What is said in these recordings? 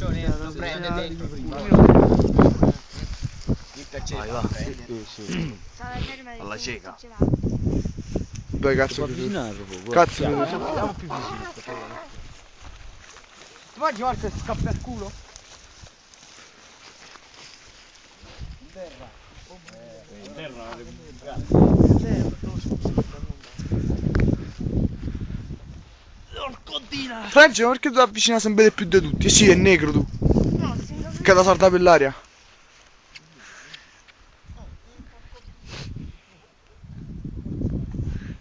Ciccione, lo prende dentro. Vai, va. Sì. Alla cieca. Dai cazzo Più che avvicinare proprio. Cazzo che Andiamo più vicino. Tu oggi volta si scoppia al culo? Francia, perché tu avvicina sempre di più di tutti? Sì, è negro tu. No, Che da salta per l'aria.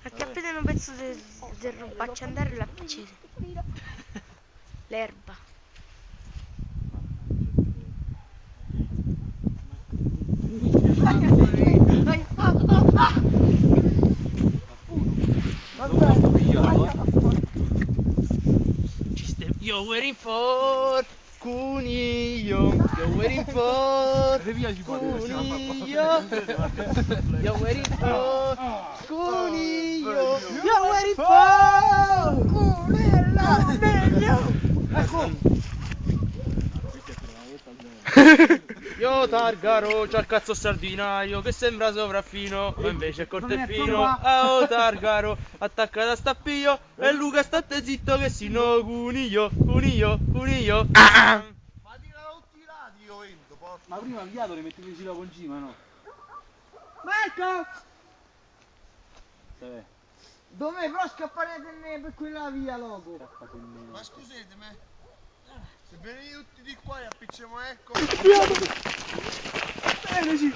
perché appena un pezzo del rubaccio andare la accese. L'erba. You're waiting for Cunillo. You're waiting for Cunillo. You're waiting for Cunillo. You're waiting for Cunillo. Io Targaro, c'ha il cazzo sardinaio che sembra sopraffino, ma invece è corto e fino. Oh Targaro, attaccata a stappio e Luca state zitto che si no cuniglio. Ma tiralo tutti i lati io entro, porca. Ma prima avviato le metti vicino la concima, no? Marco! Sì. Dove però scappare per quella via logo? Ma scusatemi, se venite tutti di qua e appicciamo ecco. Bene, sì.